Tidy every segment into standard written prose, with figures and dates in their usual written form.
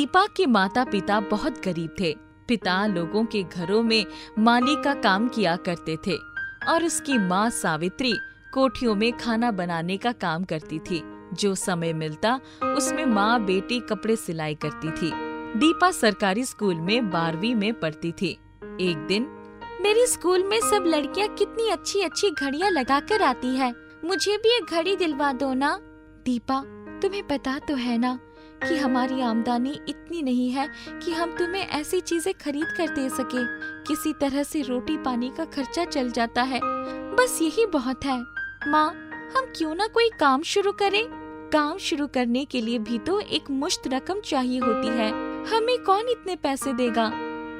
दीपा के माता पिता बहुत गरीब थे। पिता लोगों के घरों में माली का काम किया करते थे और उसकी माँ सावित्री कोठियों में खाना बनाने का काम करती थी। जो समय मिलता उसमें माँ बेटी कपड़े सिलाई करती थी। दीपा सरकारी स्कूल में 12वीं में पढ़ती थी। एक दिन, मेरी स्कूल में सब लड़कियाँ कितनी अच्छी अच्छी घड़ियाँ लगा कर आती है, मुझे भी एक घड़ी दिलवा दो ना। दीपा, तुम्हें पता तो है ना कि हमारी आमदनी इतनी नहीं है कि हम तुम्हें ऐसी चीजें खरीद कर दे सके। किसी तरह से रोटी पानी का खर्चा चल जाता है, बस यही बहुत है। माँ, हम क्यों ना कोई काम शुरू करें? काम शुरू करने के लिए भी तो एक मुश्त रकम चाहिए होती है, हमें कौन इतने पैसे देगा?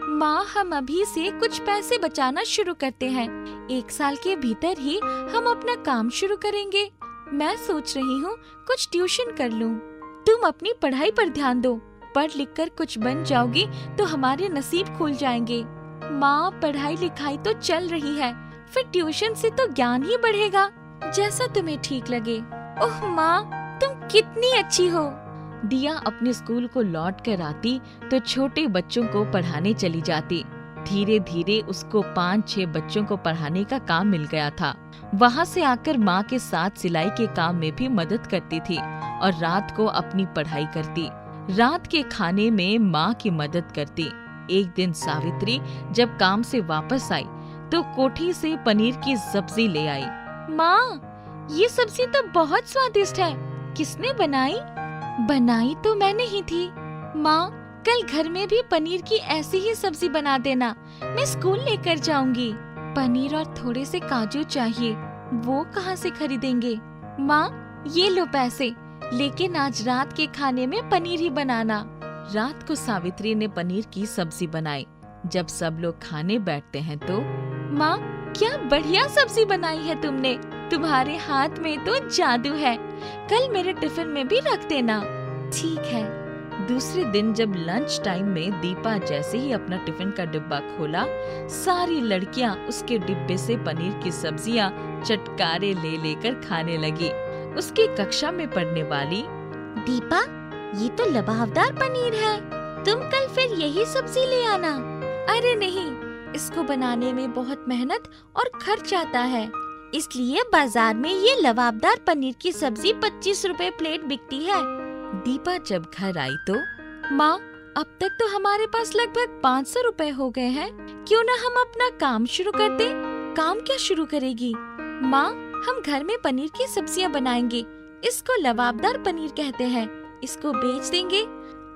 माँ, हम अभी से कुछ पैसे बचाना शुरू करते हैं, 1 साल के भीतर ही हम अपना काम शुरू करेंगे। मैं सोच रही हूँ कुछ ट्यूशन कर लूँ। तुम अपनी पढ़ाई पर ध्यान दो, पढ़ लिख कर कुछ बन जाओगी तो हमारे नसीब खुल जाएंगे। माँ, पढ़ाई लिखाई तो चल रही है, फिर ट्यूशन से तो ज्ञान ही बढ़ेगा। जैसा तुम्हें ठीक लगे। ओह माँ, तुम कितनी अच्छी हो। दिया अपने स्कूल को लौट कर आती तो छोटे बच्चों को पढ़ाने चली जाती। धीरे धीरे उसको 5-6 बच्चों को पढ़ाने का काम मिल गया था। वहाँ से आकर माँ के साथ सिलाई के काम में भी मदद करती थी और रात को अपनी पढ़ाई करती। रात के खाने में माँ की मदद करती। एक दिन सावित्री जब काम से वापस आई तो कोठी से पनीर की सब्जी ले आई। माँ, ये सब्जी तो बहुत स्वादिष्ट है, किसने बनाई? बनाई तो मैंने ही थी। माँ, कल घर में भी पनीर की ऐसी ही सब्जी बना देना, मैं स्कूल लेकर जाऊंगी। पनीर और थोड़े से काजू चाहिए, वो कहाँ से खरीदेंगे? माँ, ये लो पैसे, लेकिन आज रात के खाने में पनीर ही बनाना। रात को सावित्री ने पनीर की सब्जी बनाई। जब सब लोग खाने बैठते हैं तो माँ, क्या बढ़िया सब्जी बनाई है तुमने, तुम्हारे हाथ में तो जादू है, कल मेरे टिफिन में भी रख देना। ठीक है। दूसरे दिन जब लंच टाइम में दीपा जैसे ही अपना टिफिन का डिब्बा खोला, सारी लड़कियां उसके डिब्बे से पनीर की सब्जियां चटकारे ले लेकर खाने लगी। उसकी कक्षा में पढ़ने वाली दीपा, ये तो लबाबदार पनीर है, तुम कल फिर यही सब्जी ले आना। अरे नहीं, इसको बनाने में बहुत मेहनत और खर्च आता है, इसलिए बाजार में ये लबाबदार पनीर की सब्जी 25 रुपए प्लेट बिकती है। दीपा जब घर आई तो माँ, अब तक तो हमारे पास लगभग 500 रुपए हो गए हैं, क्यों ना हम अपना काम शुरू कर दें? काम क्या शुरू करेगी? माँ, हम घर में पनीर की सब्जियाँ बनाएंगे, इसको लबाबदार पनीर कहते हैं, इसको बेच देंगे,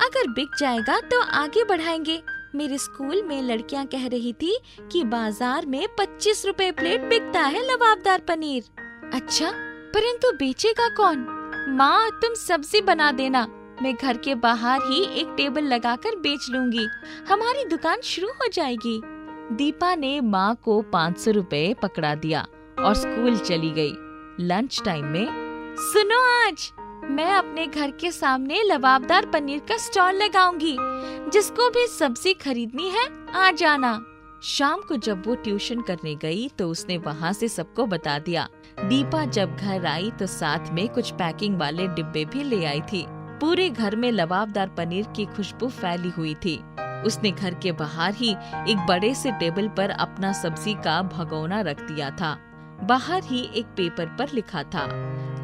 अगर बिक जाएगा तो आगे बढ़ाएंगे। मेरे स्कूल में लड़कियाँ कह रही थी कि बाजार में 25 रुपए प्लेट बिकता है लबाबदार पनीर। अच्छा, परंतु बेचेगा कौन? माँ, तुम सब्जी बना देना, मैं घर के बाहर ही एक टेबल लगाकर बेच लूंगी, हमारी दुकान शुरू हो जाएगी। दीपा ने माँ को 500 रुपए पकड़ा दिया और स्कूल चली गई। लंच टाइम में सुनो, आज मैं अपने घर के सामने लबाबदार पनीर का स्टॉल लगाऊंगी, जिसको भी सब्जी खरीदनी है आ जाना। शाम को जब वो ट्यूशन करने गई तो उसने वहाँ से सबको बता दिया। दीपा जब घर आई तो साथ में कुछ पैकिंग वाले डिब्बे भी ले आई थी। पूरे घर में लबाबदार पनीर की खुशबू फैली हुई थी। उसने घर के बाहर ही एक बड़े से टेबल पर अपना सब्जी का भगोना रख दिया था। बाहर ही एक पेपर पर लिखा था,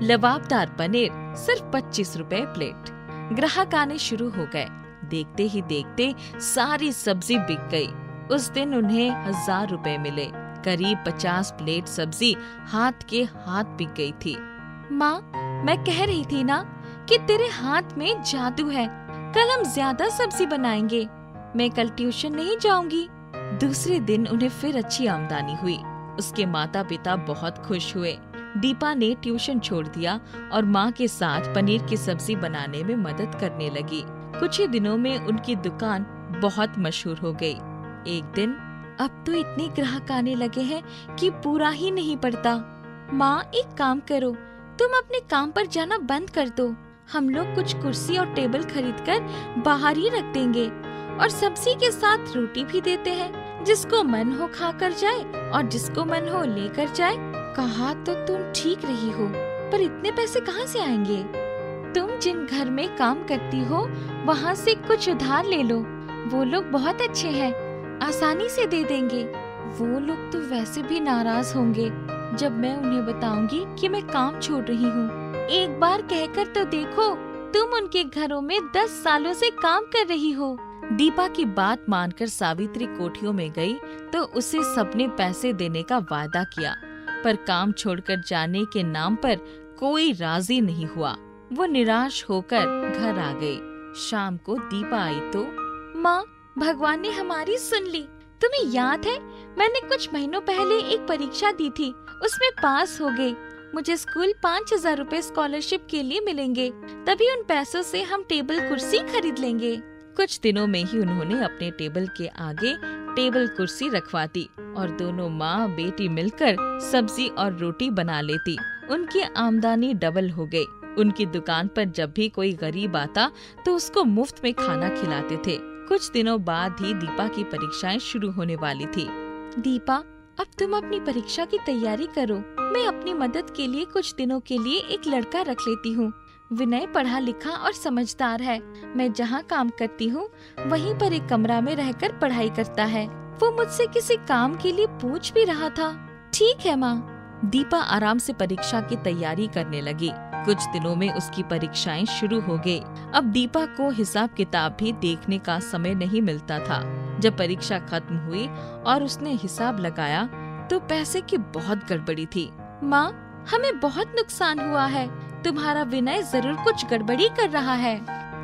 लबाबदार पनीर सिर्फ 25 रुपए प्लेट। ग्राहक आने शुरू हो गए। देखते ही देखते सारी सब्जी बिक गई। उस दिन उन्हें 1000 रुपए मिले। करीब 50 प्लेट सब्जी हाथ के हाथ बिक गई थी। माँ, मैं कह रही थी ना कि तेरे हाथ में जादू है, कल हम ज्यादा सब्जी बनाएंगे, मैं कल ट्यूशन नहीं जाऊंगी। दूसरे दिन उन्हें फिर अच्छी आमदनी हुई। उसके माता पिता बहुत खुश हुए। दीपा ने ट्यूशन छोड़ दिया और माँ के साथ पनीर की सब्जी बनाने में मदद करने लगी। कुछ ही दिनों में उनकी दुकान बहुत मशहूर हो गई। एक दिन, अब तो इतने ग्राहक आने लगे हैं कि पूरा ही नहीं पड़ता। माँ, एक काम करो, तुम अपने काम पर जाना बंद कर दो, हम लोग कुछ कुर्सी और टेबल खरीदकर बाहर ही रख देंगे और सब्जी के साथ रोटी भी देते हैं, जिसको मन हो खा कर जाए और जिसको मन हो लेकर जाए। कहा तो तुम ठीक रही हो, पर इतने पैसे कहाँ से आएंगे? तुम जिन घर में काम करती हो वहाँ से कुछ उधार ले लो, वो लोग बहुत अच्छे हैं, आसानी से दे देंगे। वो लोग तो वैसे भी नाराज होंगे जब मैं उन्हें बताऊंगी कि मैं काम छोड़ रही हूँ। एक बार कहकर तो देखो, तुम उनके घरों में 10 सालों से काम कर रही हो। दीपा की बात मानकर सावित्री कोठियों में गई तो उसे सबने पैसे देने का वादा किया, पर काम छोड़कर जाने के नाम पर कोई राजी नहीं हुआ। वो निराश होकर घर आ गई। शाम को दीपा आई तो माँ, भगवान ने हमारी सुन ली। तुम्हें याद है, मैंने कुछ महीनों पहले एक परीक्षा दी थी, उसमें पास हो गई। मुझे स्कूल 5,000 रुपए स्कॉलरशिप के लिए मिलेंगे, तभी उन पैसों से हम टेबल कुर्सी खरीद लेंगे। कुछ दिनों में ही उन्होंने अपने टेबल के आगे टेबल कुर्सी रखवा दी और दोनों माँ बेटी मिलकर सब्जी और रोटी बना लेती। उनकी आमदनी डबल हो गई। उनकी दुकान पर जब भी कोई गरीब आता तो उसको मुफ्त में खाना खिलाते थे। कुछ दिनों बाद ही दीपा की परीक्षाएं शुरू होने वाली थी। दीपा, अब तुम अपनी परीक्षा की तैयारी करो। मैं अपनी मदद के लिए कुछ दिनों के लिए एक लड़का रख लेती हूँ। विनय पढ़ा लिखा और समझदार है। मैं जहाँ काम करती हूँ वहीं पर एक कमरा में रहकर पढ़ाई करता है। वो मुझसे किसी काम के लिए पूछ भी रहा था। ठीक है माँ। दीपा आराम से परीक्षा की तैयारी करने लगी। कुछ दिनों में उसकी परीक्षाएं शुरू हो गई। अब दीपा को हिसाब किताब भी देखने का समय नहीं मिलता था। जब परीक्षा खत्म हुई और उसने हिसाब लगाया तो पैसे की बहुत गड़बड़ी थी। माँ, हमें बहुत नुकसान हुआ है। तुम्हारा विनय जरूर कुछ गड़बड़ी कर रहा है।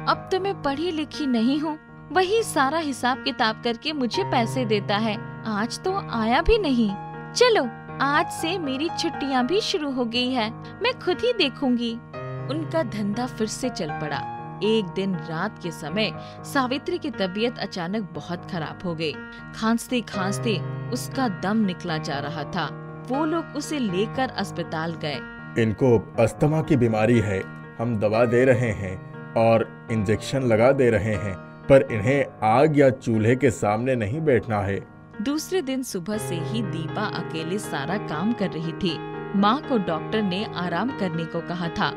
अब तो मैं पढ़ी लिखी नहीं हूँ, वही सारा हिसाब किताब करके मुझे पैसे देता है। आज तो आया भी नहीं। चलो, आज से मेरी छुट्टियाँ भी शुरू हो गई है, मैं खुद ही देखूंगी। उनका धंधा फिर से चल पड़ा। एक दिन रात के समय सावित्री की तबीयत अचानक बहुत खराब हो गई। खांसते खांसते उसका दम निकला जा रहा था। वो लोग उसे लेकर अस्पताल गए। इनको अस्थमा की बीमारी है, हम दवा दे रहे हैं और इंजेक्शन लगा दे रहे हैं, पर इन्हें आग या चूल्हे के सामने नहीं बैठना है। दूसरे दिन सुबह से ही दीपा अकेले सारा काम कर रही थी। माँ को डॉक्टर ने आराम करने को कहा था।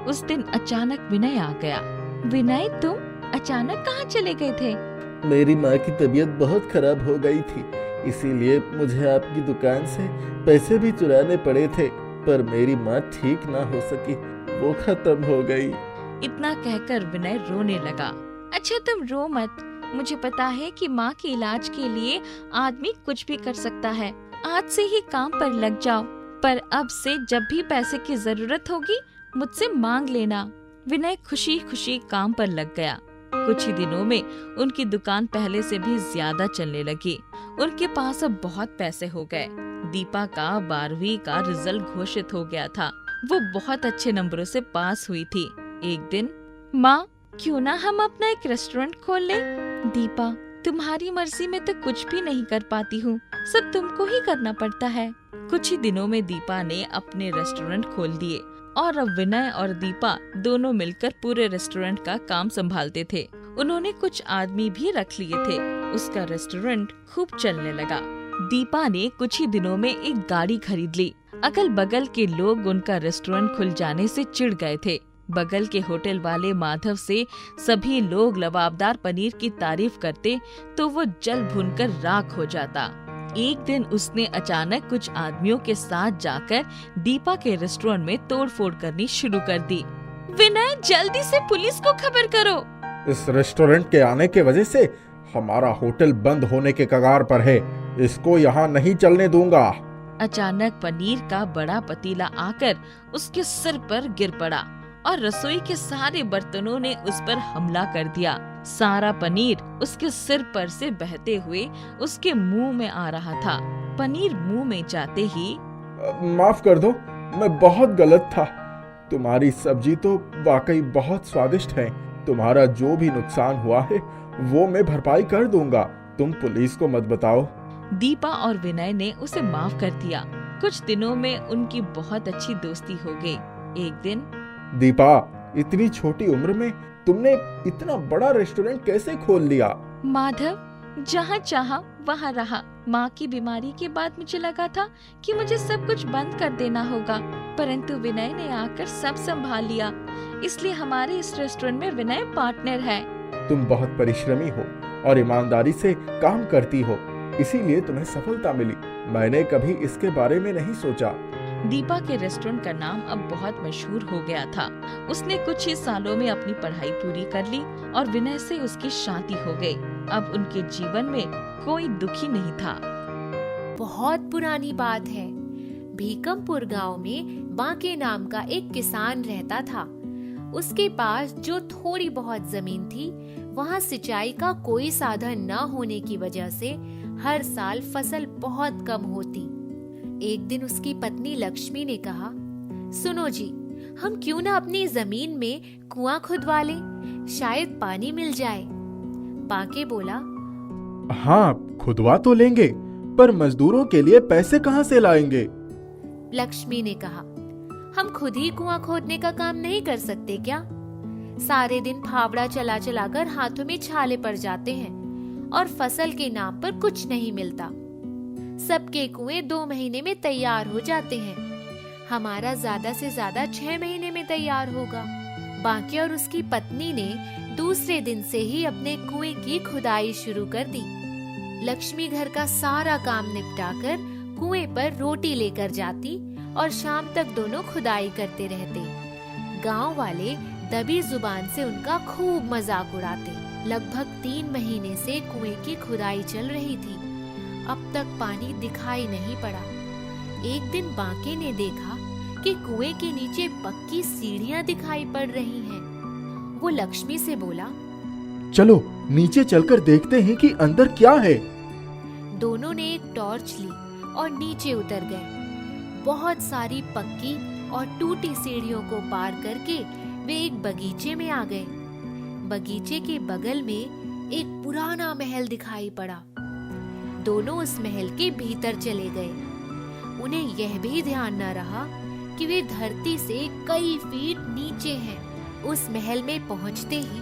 उस दिन अचानक विनय आ गया। विनय, तुम अचानक कहाँ चले गए थे? मेरी माँ की तबीयत बहुत खराब हो गई थी, इसीलिए मुझे आपकी दुकान से पैसे भी चुराने पड़े थे, पर मेरी माँ ठीक ना हो सकी, वो खत्म हो गई। इतना कहकर विनय रोने लगा। अच्छा, तुम रो मत। मुझे पता है कि माँ के इलाज के लिए आदमी कुछ भी कर सकता है। आज से ही काम पर लग जाओ, पर अब से जब भी पैसे की जरूरत होगी मुझसे मांग लेना। विनय खुशी खुशी काम पर लग गया। कुछ ही दिनों में उनकी दुकान पहले से भी ज्यादा चलने लगी। उनके पास अब बहुत पैसे हो गए। दीपा का 12वीं का रिजल्ट घोषित हो गया था। वो बहुत अच्छे नंबरों से पास हुई थी। एक दिन, माँ, क्यों ना हम अपना एक रेस्टोरेंट खोल लें? दीपा, तुम्हारी मर्जी में तो कुछ भी नहीं कर पाती हूँ, सब तुमको ही करना पड़ता है। कुछ ही दिनों में दीपा ने अपने रेस्टोरेंट खोल दिए और अब विनय और दीपा दोनों मिलकर पूरे रेस्टोरेंट का काम संभालते थे। उन्होंने कुछ आदमी भी रख लिए थे। उसका रेस्टोरेंट खूब चलने लगा। दीपा ने कुछ ही दिनों में एक गाड़ी खरीद ली। अगल बगल के लोग उनका रेस्टोरेंट खुल जाने से चिढ़ गए थे। बगल के होटल वाले माधव से सभी लोग लबाबदार पनीर की तारीफ करते तो वो जल भुनकर राख हो जाता। एक दिन उसने अचानक कुछ आदमियों के साथ जाकर दीपा के रेस्टोरेंट में तोड़फोड़ करनी शुरू कर दी। विनय, जल्दी से पुलिस को खबर करो। इस रेस्टोरेंट के आने के वजह से हमारा होटल बंद होने के कगार पर है, इसको यहाँ नहीं चलने दूंगा। अचानक पनीर का बड़ा पतीला आकर उसके सिर पर गिर पड़ा और रसोई के सारे बर्तनों ने उस पर हमला कर दिया। सारा पनीर उसके सिर पर से बहते हुए उसके मुंह में आ रहा था। पनीर मुंह में जाते ही, माफ कर दो, मैं बहुत गलत था। तुम्हारी सब्जी तो वाकई बहुत स्वादिष्ट है। तुम्हारा जो भी नुकसान हुआ है वो मैं भरपाई कर दूंगा। तुम पुलिस को मत बताओ। दीपा और विनय ने उसे माफ कर दिया। कुछ दिनों में उनकी बहुत अच्छी दोस्ती हो गई। एक दिन, दीपा, इतनी छोटी उम्र में तुमने इतना बड़ा रेस्टोरेंट कैसे खोल लिया? माधव, जहाँ चाहा वहाँ रहा। माँ की बीमारी के बाद मुझे लगा था कि मुझे सब कुछ बंद कर देना होगा, परंतु विनय ने आकर सब संभाल लिया। इसलिए हमारे इस रेस्टोरेंट में विनय पार्टनर है। तुम बहुत परिश्रमी हो और ईमानदारी से काम करती हो, इसीलिए तुम्हें सफलता मिली। मैंने कभी इसके बारे में नहीं सोचा। दीपा के रेस्टोरेंट का नाम अब बहुत मशहूर हो गया था। उसने कुछ ही सालों में अपनी पढ़ाई पूरी कर ली और विनय से उसकी शादी हो गई। अब उनके जीवन में कोई दुखी नहीं था। बहुत पुरानी बात है। भीकमपुर गांव में बांके नाम का एक किसान रहता था। उसके पास जो थोड़ी बहुत जमीन थी, वहाँ सिंचाई का कोई साधन न होने की वजह से हर साल फसल बहुत कम होती। एक दिन उसकी पत्नी लक्ष्मी ने कहा, सुनो जी, हम क्यों ना अपनी जमीन में कुआं खुदवा लें, शायद पानी मिल जाए। बांके बोला, हाँ, खुदवा तो लेंगे, पर मजदूरों के लिए पैसे कहाँ से लाएंगे? लक्ष्मी ने कहा, हम खुद ही कुआं खोदने का काम नहीं कर सकते क्या? सारे दिन फावड़ा चला चला कर हाथों में छाले पड़ जाते हैं और फसल के नाम पर कुछ नहीं मिलता। सबके कुएं 2 महीने में तैयार हो जाते हैं, हमारा ज्यादा से ज्यादा 6 महीने में तैयार होगा। बांके और उसकी पत्नी ने दूसरे दिन से ही अपने कुएं की खुदाई शुरू कर दी। लक्ष्मी घर का सारा काम निपटाकर कुएं पर रोटी लेकर जाती और शाम तक दोनों खुदाई करते रहते। गांव वाले दबी जुबान से उनका खूब मजाक उड़ाते। लगभग 3 महीने से कुएं की खुदाई चल रही थी। अब तक पानी दिखाई नहीं पड़ा। एक दिन बांके ने देखा कि कुएं के नीचे पक्की सीढ़ियां दिखाई पड़ रही हैं। वो लक्ष्मी से बोला, चलो नीचे चलकर देखते हैं कि अंदर क्या है। दोनों ने एक टॉर्च ली और नीचे उतर गए। बहुत सारी पक्की और टूटी सीढ़ियों को पार करके वे एक बगीचे में आ गए। बगीचे के बगल में एक पुराना महल दिखाई पड़ा। दोनों उस महल के भीतर चले गए। उन्हें यह भी ध्यान न रहा कि वे धरती से कई फीट नीचे हैं। उस महल में पहुंचते ही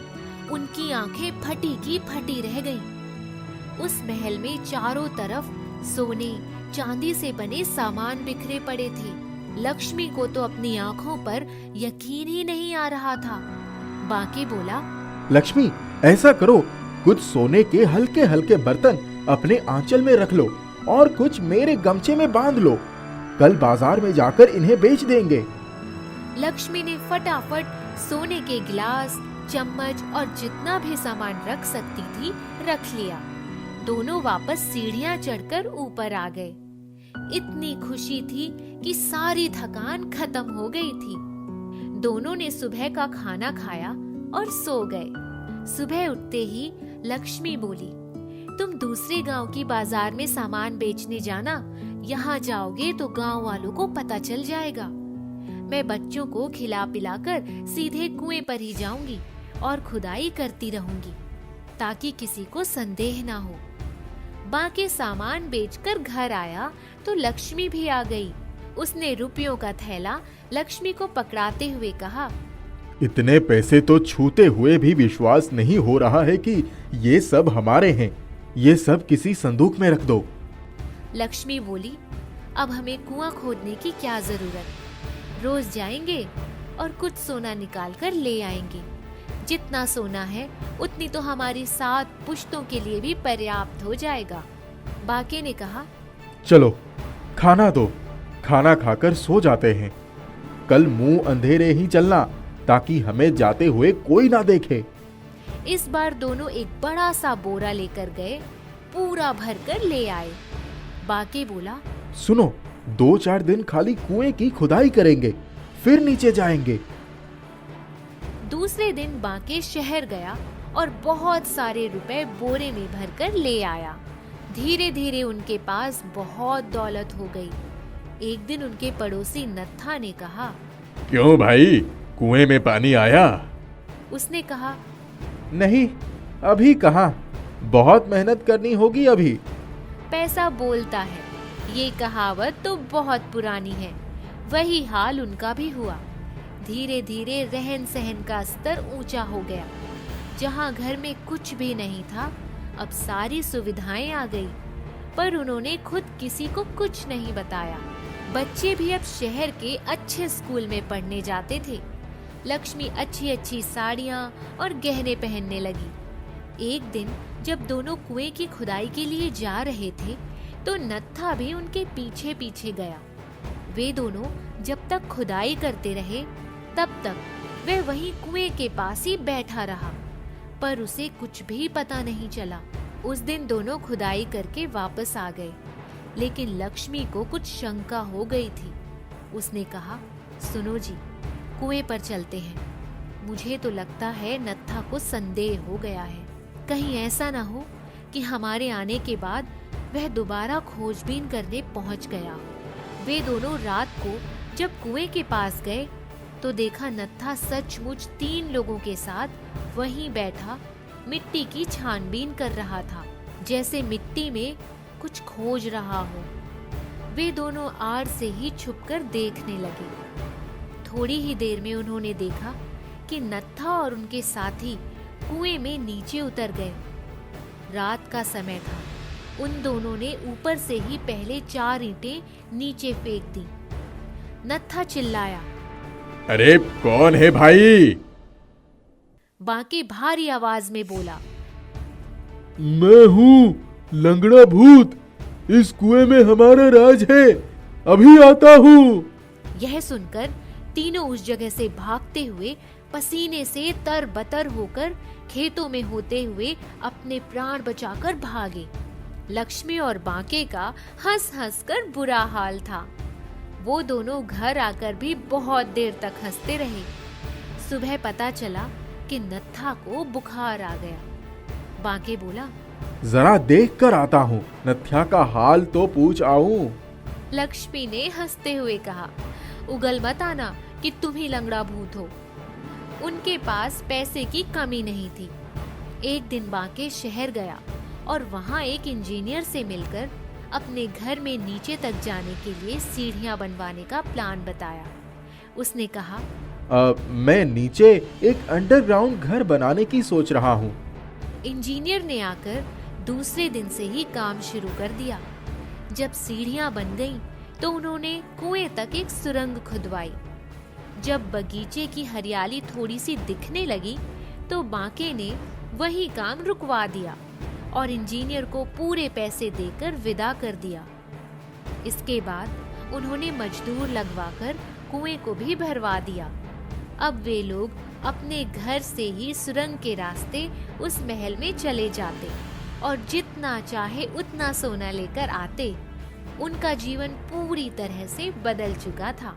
उनकी आंखें फटी की फटी रह गईं। उस महल में चारों तरफ सोने चांदी से बने सामान बिखरे पड़े थे। लक्ष्मी को तो अपनी आंखों पर यकीन ही नहीं आ रहा था। बांके बोला, लक्ष्मी, ऐसा करो, कुछ सोने के हल्के हल्के बर्तन अपने आंचल में रख लो और कुछ मेरे गमछे में बांध लो। कल बाजार में जाकर इन्हें बेच देंगे। लक्ष्मी ने फटाफट सोने के गिलास, चम्मच और जितना भी सामान रख सकती थी रख लिया। दोनों वापस सीढ़ियां चढ़कर ऊपर आ गए। इतनी खुशी थी कि सारी थकान खत्म हो गई थी। दोनों ने सुबह का खाना खाया और सो गए। सुबह उठते ही लक्ष्मी बोली, तुम दूसरे गांव की बाजार में सामान बेचने जाना। यहाँ जाओगे तो गांव वालों को पता चल जाएगा। मैं बच्चों को खिला पिलाकर सीधे कुएं पर ही जाऊंगी और खुदाई करती रहूंगी ताकि किसी को संदेह ना हो। बांके सामान बेचकर घर आया तो लक्ष्मी भी आ गई। उसने रुपयों का थैला लक्ष्मी को पकड़ाते हुए कहा, इतने पैसे तो छूते हुए भी विश्वास नहीं हो रहा है कि ये सब हमारे हैं। ये सब किसी संदूक में रख दो। लक्ष्मी बोली, अब हमें कुआं खोदने की क्या जरूरत, रोज जाएंगे और कुछ सोना निकाल कर ले आएंगे। जितना सोना है उतनी तो हमारी 7 पुश्तों के लिए भी पर्याप्त हो जाएगा। बांके ने कहा, चलो खाना दो, खाना खाकर सो जाते हैं। कल मुंह अंधेरे ही चलना ताकि हमें जाते हुए कोई ना देखे। इस बार दोनों एक बड़ा सा बोरा लेकर गए, पूरा भर कर ले आए। बांके बोला, सुनो, 2-4 दिन खाली कुएं की खुदाई करेंगे, फिर नीचे जाएंगे। दूसरे दिन बांके शहर गया और बहुत सारे रुपए बोरे में भरकर ले आया। धीरे धीरे उनके पास बहुत दौलत हो गई। एक दिन उनके पड़ोसी नत्था ने कहा, क्यों भाई, कुएं में पानी आया? उसने कहा, नहीं, अभी कहाँ, बहुत मेहनत करनी होगी अभी। पैसा बोलता है, ये कहावत तो बहुत पुरानी है। वही हाल उनका भी हुआ। धीरे धीरे रहन सहन का स्तर ऊंचा हो गया। जहाँ घर में कुछ भी नहीं था, अब सारी सुविधाएं आ गई। पर उन्होंने खुद किसी को कुछ नहीं बताया। बच्चे भी अब शहर के अच्छे स्कूल में पढ़ने जाते थे। लक्ष्मी अच्छी अच्छी साड़ियाँ और गहने पहनने लगी। एक दिन जब दोनों कुएं की खुदाई के लिए जा रहे थे तो नत्था भी उनके पीछे पीछे गया। वे दोनों जब तक खुदाई करते रहे तब तक वह वहीं कुएं के पास ही बैठा रहा, पर उसे कुछ भी पता नहीं चला। उस दिन दोनों खुदाई करके वापस आ गए, लेकिन लक्ष्मी को कुछ शंका हो गई थी। उसने कहा, सुनो जी, कुएं पर चलते हैं। मुझे तो लगता है नत्था को संदेह हो गया है। कहीं ऐसा ना हो कि हमारे आने के बाद वह दोबारा खोजबीन करने पहुंच गया हो। वे दोनों रात को जब कुएं के पास गए तो देखा नत्था सचमुच 3 लोगों के साथ वहीं बैठा मिट्टी की छानबीन कर रहा था, जैसे मिट्टी में कुछ खोज रहा हो। वे दोनों आड़ से ही छुपकर देखने लगे। थोड़ी ही देर में उन्होंने देखा कि नत्था और उनके साथी कुएं में नीचे उतर गए। रात का समय था। उन दोनों ने ऊपर से ही पहले 4 ईंटें नीचे फेंक दी। नत्था चिल्लाया, अरे कौन है भाई? बांके भारी आवाज में बोला, मैं हूँ लंगड़ा भूत, इस कुएं में हमारा राज है, अभी आता हूँ। यह सुनकर तीनों उस जगह से भागते हुए पसीने से तरबतर होकर खेतों में होते हुए अपने प्राण बचाकर भागे। लक्ष्मी और बांके का हंस हंस कर बुरा हाल था। वो दोनों घर आकर भी बहुत देर तक हंसते रहे। सुबह पता चला कि नत्था को बुखार आ गया। बांके बोला, जरा देख कर आता हूँ, नत्था का हाल तो पूछ आऊं। लक्ष्मी ने हंसते हुए कहा, उगल मत आना कि तुम ही लंगड़ा भूत हो। उनके पास पैसे की कमी नहीं थी। एक दिन बांके शहर गया और वहाँ एक इंजीनियर से मिलकर अपने घर में नीचे तक जाने के लिए सीढ़ियाँ बनवाने का प्लान बताया। उसने कहा, मैं नीचे एक अंडरग्राउंड घर बनाने की सोच रहा हूँ। इंजीनियर ने आकर दूसरे दिन से ही काम शुरू कर दिया। जब सीढ़ियाँ बन गईं, तो उन्होंने कुएं तक एक सुरंग खुदवाई। जब बगीचे की हरियाली थोड़ी सी दिखने लगी तो बांके ने वही काम रुकवा दिया और इंजीनियर को पूरे पैसे देकर विदा कर दिया। इसके बाद उन्होंने मजदूर लगवाकर कुएं को भी भरवा दिया। अब वे लोग अपने घर से ही सुरंग के रास्ते उस महल में चले जाते और जितना चाहे उतना सोना लेकर आते। उनका जीवन पूरी तरह से बदल चुका था।